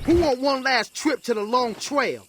Who want one last trip to the long trail?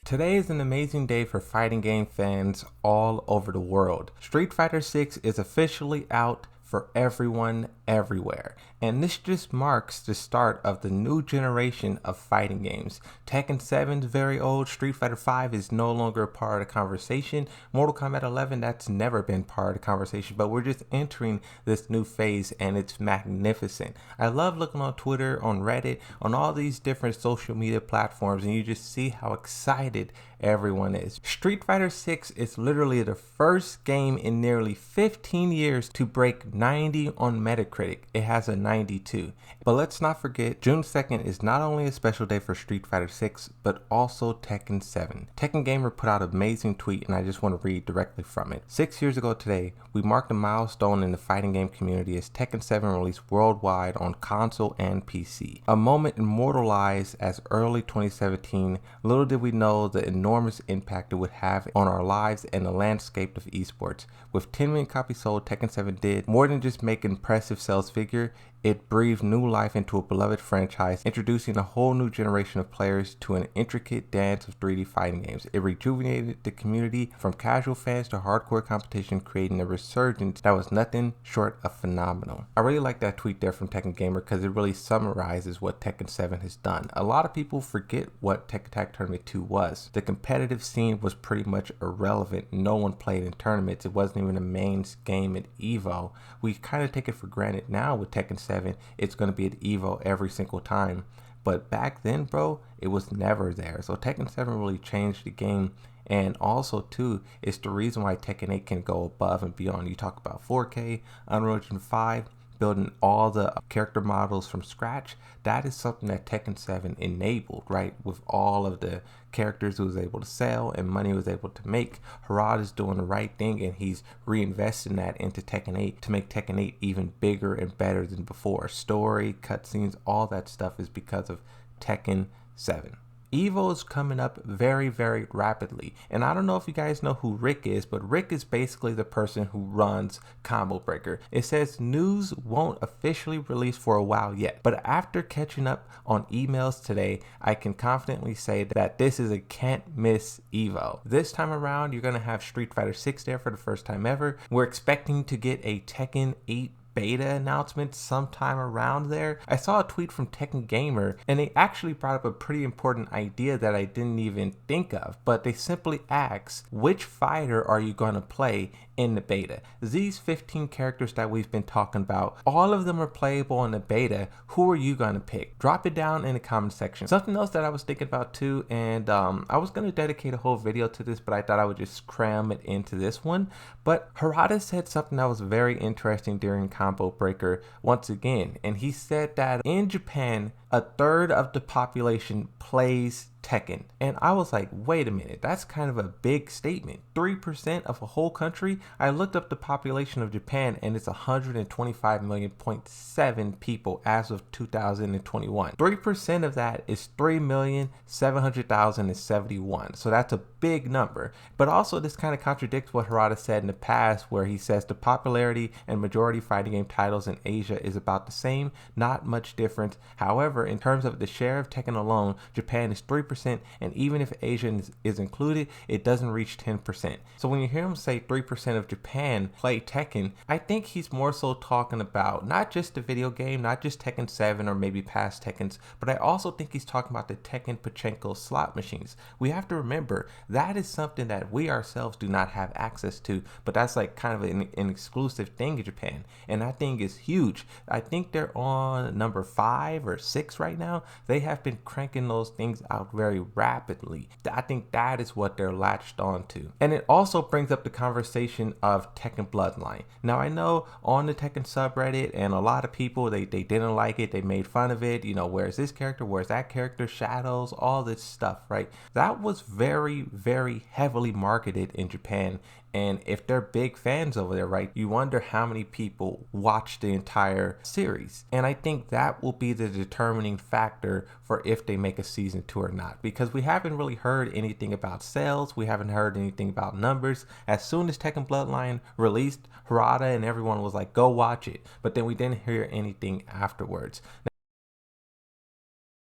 Today is an amazing day for fighting game fans all over the world. Street Fighter 6 is officially out for everyone, everywhere. And this just marks the start of the new generation of fighting games. Tekken 7 is very old, Street Fighter 5 is no longer a part of the conversation. Mortal Kombat 11, that's never been part of the conversation, but we're just entering this new phase and it's magnificent. I love looking on Twitter, on Reddit, on all these different social media platforms, and you just see how excited everyone is. Street Fighter 6 is literally the first game in nearly 15 years to break 90 on Metacritic. It has a 92. But let's not forget, June 2nd is not only a special day for Street Fighter 6, but also Tekken 7. Tekken Gamer put out an amazing tweet, and I just want to read directly from it. 6 years ago today, we marked a milestone in the fighting game community as Tekken 7 released worldwide on console and PC. A moment immortalized as early 2017, little did we know the enormous impact it would have on our lives and the landscape of esports. With 10 million copies sold, Tekken 7 did more than just make an impressive sales figure. It breathed new life into a beloved franchise, introducing a whole new generation of players to an intricate dance of 3D fighting games. It rejuvenated the community from casual fans to hardcore competition, creating a resurgence that was nothing short of phenomenal. I really like that tweet there from Tekken Gamer because it really summarizes what Tekken 7 has done. A lot of people forget what Tekken Tag Tournament 2 was. The competitive scene was pretty much irrelevant. No one played in tournaments. It wasn't even a main game at EVO. We kind of take it for granted now with Tekken 7. It's going to be at EVO every single time. But back then, bro, it was never there. So Tekken 7 really changed the game. And also, too, it's the reason why Tekken 8 can go above and beyond. You talk about 4K, Unreal Engine 5, building all the character models from scratch. That is something that Tekken 7 enabled, right? With all of the characters it was able to sell and money it was able to make. Harad is doing the right thing, and he's reinvesting that into Tekken 8 to make Tekken 8 even bigger and better than before. Story, cutscenes, all that stuff is because of Tekken 7. EVO is coming up very, very rapidly. And I don't know if you guys know who Rick is, but Rick is basically the person who runs Combo Breaker. It says news won't officially release for a while yet, but after catching up on emails today, I can confidently say that this is a can't miss EVO. This time around, you're going to have Street Fighter 6 there for the first time ever. We're expecting to get a Tekken 8 beta announcement sometime around there. I saw a tweet from Tekken Gamer, and they actually brought up a pretty important idea that I didn't even think of, but they simply asked, which fighter are you going to play in the beta? These 15 characters that we've been talking about, all of them are playable in the beta. Who are you going to pick? Drop it down in the comment section. Something else that I was thinking about too, and I was going to dedicate a whole video to this, but I thought I would just cram it into this one. But Harada said something that was very interesting during Combo Breaker once again, and he said that in Japan, a third of the population plays Tekken. And I was like, wait a minute, that's kind of a big statement. 3% of a whole country? I looked up the population of Japan and it's 125 million.7 people as of 2021. 3% of that is 3,700,071. So that's a big number. But also this kind of contradicts what Harada said in the past, where he says the popularity and majority fighting game titles in Asia is about the same, not much difference. However, in terms of the share of Tekken alone, Japan is 3%, and even if Asia is included, it doesn't reach 10%. So when you hear him say 3% of Japan play Tekken, I think he's more so talking about not just the video game, not just Tekken 7 or maybe past Tekkens, but I also think he's talking about the Tekken Pachinko slot machines. We have to remember, that is something that we ourselves do not have access to, but that's like kind of an exclusive thing in Japan, and that thing is huge. I think they're on number 5 or 6 right now. They have been cranking those things out very rapidly. I think that is what they're latched on to. And it also brings up the conversation of Tekken Bloodline. Now I know on the Tekken subreddit, and a lot of people, they didn't like it, they made fun of it, you know, where's this character, where's that character, shadows, all this stuff, right? That was very, very heavily marketed in Japan. And if they're big fans over there, right, you wonder how many people watch the entire series. And I think that will be the determining factor for if they make a season 2 or not, because we haven't really heard anything about sales. We haven't heard anything about numbers. As soon as Tekken Bloodline released, Harada and everyone was like, go watch it. But then we didn't hear anything afterwards.